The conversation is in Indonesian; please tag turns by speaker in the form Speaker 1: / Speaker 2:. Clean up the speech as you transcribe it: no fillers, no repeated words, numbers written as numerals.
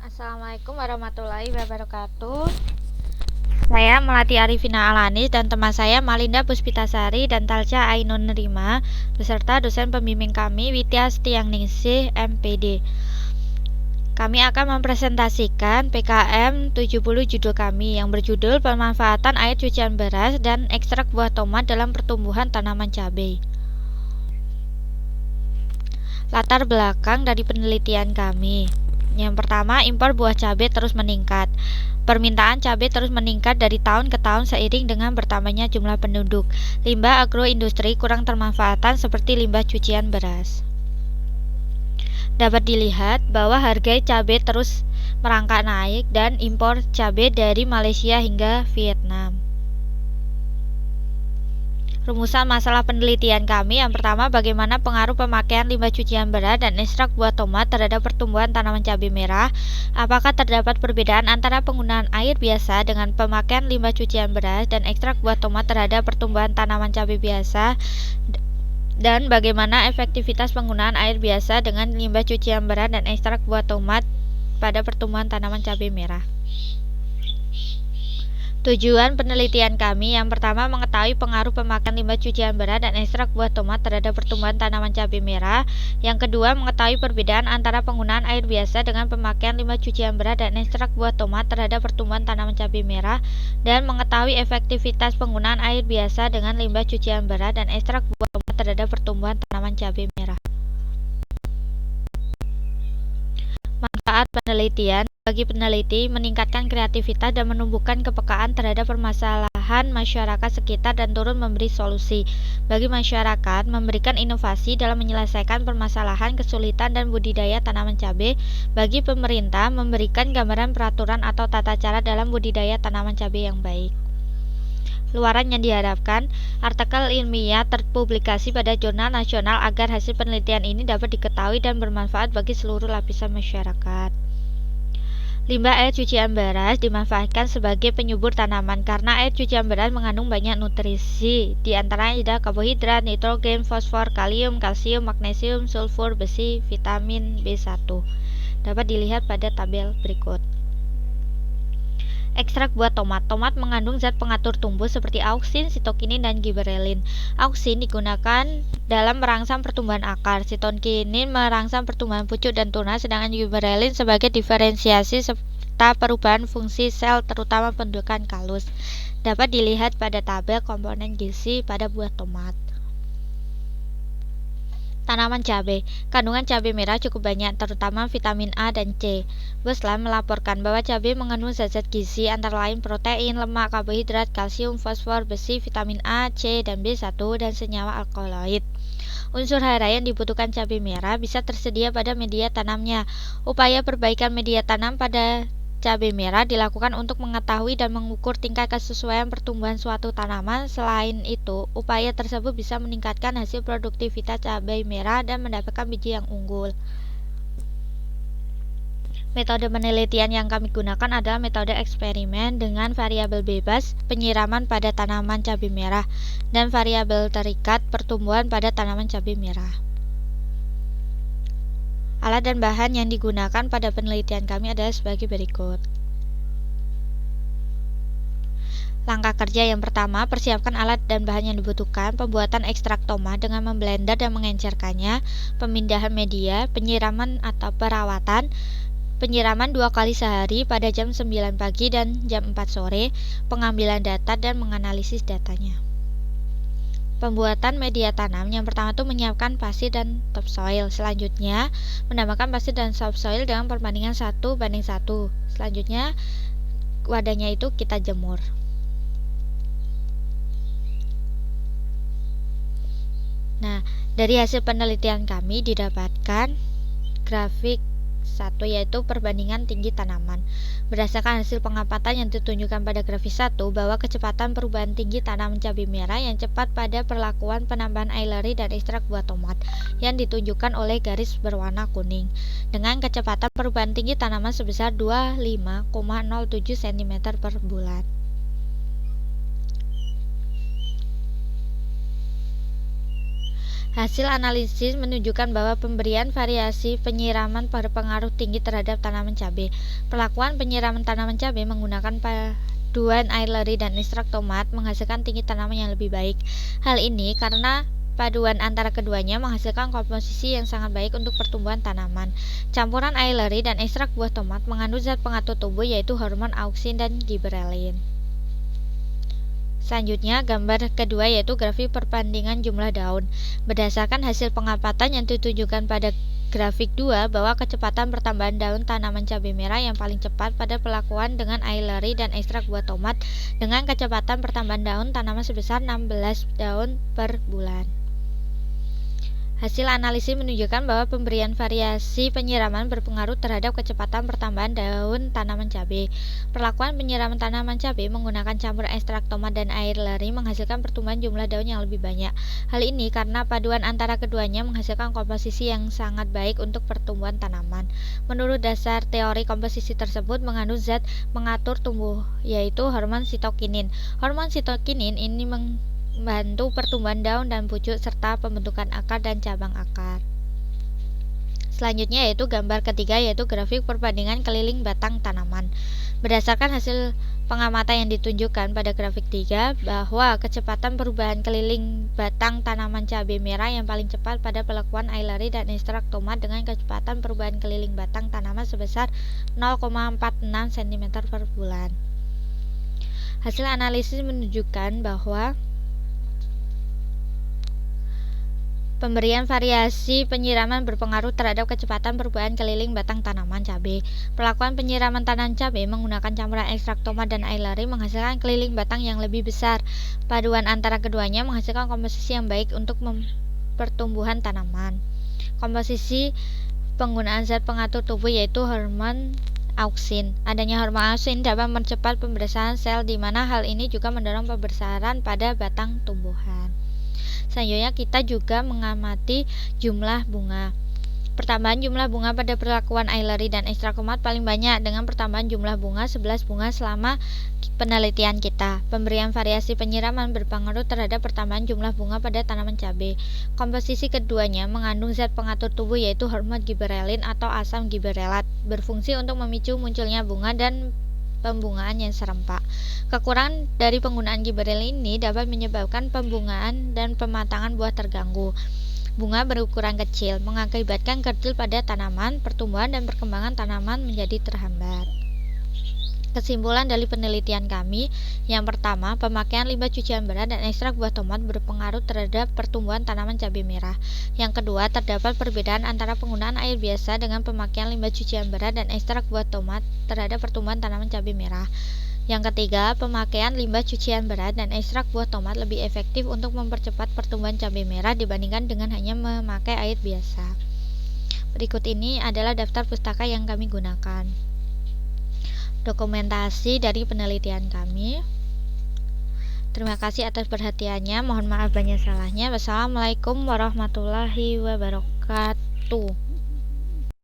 Speaker 1: Assalamualaikum warahmatullahi wabarakatuh. Saya Melati Arifina Alanis dan teman saya Malinda Puspitasari dan Talca Ainun Nerima beserta dosen pembimbing kami Widya Setianingsih MPD. Kami akan mempresentasikan PKM 70 judul kami yang berjudul Pemanfaatan Air Cucian Beras dan Ekstrak Buah Tomat dalam Pertumbuhan Tanaman Cabai. Latar belakang dari penelitian kami. Yang pertama, impor buah cabai terus meningkat. Permintaan cabai terus meningkat dari tahun ke tahun seiring dengan bertambahnya jumlah penduduk. Limbah agroindustri kurang termanfaatkan seperti limbah cucian beras. Dapat dilihat bahwa harga cabai terus merangkak naik dan impor cabai dari Malaysia hingga Vietnam. Rumusan masalah penelitian kami yang pertama, bagaimana pengaruh pemakaian limbah cucian beras dan ekstrak buah tomat terhadap pertumbuhan tanaman cabai merah. Apakah terdapat perbedaan antara penggunaan air biasa dengan pemakaian limbah cucian beras dan ekstrak buah tomat terhadap pertumbuhan tanaman cabai biasa, dan bagaimana efektivitas penggunaan air biasa dengan limbah cucian beras dan ekstrak buah tomat pada pertumbuhan tanaman cabai merah. Tujuan penelitian kami yang pertama, mengetahui pengaruh pemakaian limbah cucian beras dan ekstrak buah tomat terhadap pertumbuhan tanaman cabai merah. Yang kedua, mengetahui perbedaan antara penggunaan air biasa dengan pemakaian limbah cucian beras dan ekstrak buah tomat terhadap pertumbuhan tanaman cabai merah, dan mengetahui efektivitas penggunaan air biasa dengan limbah cucian beras dan ekstrak buah tomat terhadap pertumbuhan tanaman cabai merah. Manfaat penelitian. Bagi peneliti, meningkatkan kreativitas dan menumbuhkan kepekaan terhadap permasalahan masyarakat sekitar dan turut memberi solusi. Bagi masyarakat, memberikan inovasi dalam menyelesaikan permasalahan kesulitan dan budidaya tanaman cabai. Bagi pemerintah, memberikan gambaran peraturan atau tata cara dalam budidaya tanaman cabai yang baik. Luaran yang diharapkan, artikel ilmiah terpublikasi pada jurnal nasional agar hasil penelitian ini dapat diketahui dan bermanfaat bagi seluruh lapisan masyarakat. Limbah air cucian beras dimanfaatkan sebagai penyubur tanaman karena air cucian beras mengandung banyak nutrisi, di antaranya ada karbohidrat, nitrogen, fosfor, kalium, kalsium, magnesium, sulfur, besi, vitamin B1. Dapat dilihat pada tabel berikut. Ekstrak buah tomat. Tomat mengandung zat pengatur tumbuh seperti auksin, sitokinin, dan giberelin. Auksin digunakan dalam merangsang pertumbuhan akar, sitokinin merangsang pertumbuhan pucuk dan tunas, sedangkan giberelin sebagai diferensiasi serta perubahan fungsi sel, terutama pembentukan kalus. Dapat dilihat pada tabel komponen gizi pada buah tomat. Tanaman cabai. Kandungan cabai merah cukup banyak, terutama vitamin A dan C. Beslan melaporkan bahwa cabai mengandung zat-zat gizi antara lain protein, lemak, karbohidrat, kalsium, fosfor, besi, vitamin A, C, dan B1, dan senyawa alkaloid. Unsur hara yang dibutuhkan cabai merah bisa tersedia pada media tanamnya. Upaya perbaikan media tanam pada cabai merah dilakukan untuk mengetahui dan mengukur tingkat kesesuaian pertumbuhan suatu tanaman. Selain itu, upaya tersebut bisa meningkatkan hasil produktivitas cabai merah dan mendapatkan biji yang unggul. Metode penelitian yang kami gunakan adalah metode eksperimen dengan variabel bebas penyiraman pada tanaman cabai merah dan variabel terikat pertumbuhan pada tanaman cabai merah. Alat dan bahan yang digunakan pada penelitian kami adalah sebagai berikut. Langkah kerja yang pertama, persiapkan alat dan bahan yang dibutuhkan, pembuatan ekstrak tomat dengan memblender dan mengencerkannya, pemindahan media, penyiraman atau perawatan, penyiraman 2 kali sehari pada jam 9 pagi dan jam 4 sore, pengambilan data dan menganalisis datanya. Pembuatan media tanam yang pertama itu menyiapkan pasir dan topsoil. Selanjutnya, menambahkan pasir dan topsoil dengan perbandingan 1:1. Selanjutnya, wadahnya itu kita jemur. Nah, dari hasil penelitian kami didapatkan grafik 1, yaitu perbandingan tinggi tanaman. Berdasarkan hasil pengamatan yang ditunjukkan pada grafik 1, bahwa kecepatan perubahan tinggi tanaman cabai merah yang cepat pada perlakuan penambahan aileri dan ekstrak buah tomat yang ditunjukkan oleh garis berwarna kuning, dengan kecepatan perubahan tinggi tanaman sebesar 25,07 cm per bulan. Hasil analisis menunjukkan bahwa pemberian variasi penyiraman berpengaruh tinggi terhadap tanaman cabai. Perlakuan penyiraman tanaman cabai menggunakan paduan aileri dan ekstrak tomat menghasilkan tinggi tanaman yang lebih baik. Hal ini karena paduan antara keduanya menghasilkan komposisi yang sangat baik untuk pertumbuhan tanaman. Campuran aileri dan ekstrak buah tomat mengandung zat pengatur tubuh yaitu hormon auksin dan giberelin. Selanjutnya, gambar kedua yaitu grafik perbandingan jumlah daun. Berdasarkan hasil pengamatan yang ditunjukkan pada grafik 2 bahwa kecepatan pertambahan daun tanaman cabai merah yang paling cepat pada perlakuan dengan aileri dan ekstrak buah tomat dengan kecepatan pertambahan daun tanaman sebesar 16 daun per bulan. Hasil analisis menunjukkan bahwa pemberian variasi penyiraman berpengaruh terhadap kecepatan pertambahan daun tanaman cabai. Perlakuan penyiraman tanaman cabai menggunakan campuran ekstrak tomat dan aileri menghasilkan pertumbuhan jumlah daun yang lebih banyak. Hal ini karena paduan antara keduanya menghasilkan komposisi yang sangat baik untuk pertumbuhan tanaman. Menurut dasar teori komposisi tersebut mengandung zat mengatur tumbuh yaitu hormon sitokinin. Hormon sitokinin ini membantu pertumbuhan daun dan pucuk serta pembentukan akar dan cabang akar. Selanjutnya yaitu gambar ketiga yaitu grafik perbandingan keliling batang tanaman. Berdasarkan hasil pengamatan yang ditunjukkan pada grafik 3 bahwa kecepatan perubahan keliling batang tanaman cabai merah yang paling cepat pada perlakuan aileri dan ekstrak tomat dengan kecepatan perubahan keliling batang tanaman sebesar 0,46 cm per bulan. Hasil analisis menunjukkan bahwa pemberian variasi penyiraman berpengaruh terhadap kecepatan perubahan keliling batang tanaman cabai. Perlakuan penyiraman tanaman cabai menggunakan campuran ekstrak tomat dan aileri menghasilkan keliling batang yang lebih besar. Paduan antara keduanya menghasilkan komposisi yang baik untuk pertumbuhan tanaman. Komposisi penggunaan zat pengatur tubuh yaitu hormon auksin. Adanya hormon auksin dapat mempercepat pembesaran sel di mana hal ini juga mendorong pembesaran pada batang tumbuhan. Selanjutnya kita juga mengamati jumlah bunga. Pertambahan jumlah bunga pada perlakuan aileri dan ekstrak tomat paling banyak dengan pertambahan jumlah bunga 11 bunga selama penelitian kita. Pemberian variasi penyiraman berpengaruh terhadap pertambahan jumlah bunga pada tanaman cabai. Komposisi keduanya mengandung zat pengatur tubuh yaitu hormon giberelin atau asam giberelat, berfungsi untuk memicu munculnya bunga dan pembungaan yang serempak. Kekurangan dari penggunaan giberelin ini dapat menyebabkan pembungaan dan pematangan buah terganggu. Bunga berukuran kecil mengakibatkan kerdil pada tanaman, pertumbuhan dan perkembangan tanaman menjadi terhambat. Kesimpulan dari penelitian kami, yang pertama, pemakaian limbah cucian berat dan ekstrak buah tomat berpengaruh terhadap pertumbuhan tanaman cabai merah. Yang kedua, terdapat perbedaan antara penggunaan air biasa dengan pemakaian limbah cucian berat dan ekstrak buah tomat terhadap pertumbuhan tanaman cabai merah. Yang ketiga, pemakaian limbah cucian berat dan ekstrak buah tomat lebih efektif untuk mempercepat pertumbuhan cabai merah dibandingkan dengan hanya memakai air biasa. Berikut ini adalah daftar pustaka yang kami gunakan. Dokumentasi dari penelitian kami. Terima kasih atas perhatiannya. Mohon maaf banyak salahnya. Wassalamualaikum warahmatullahi wabarakatuh.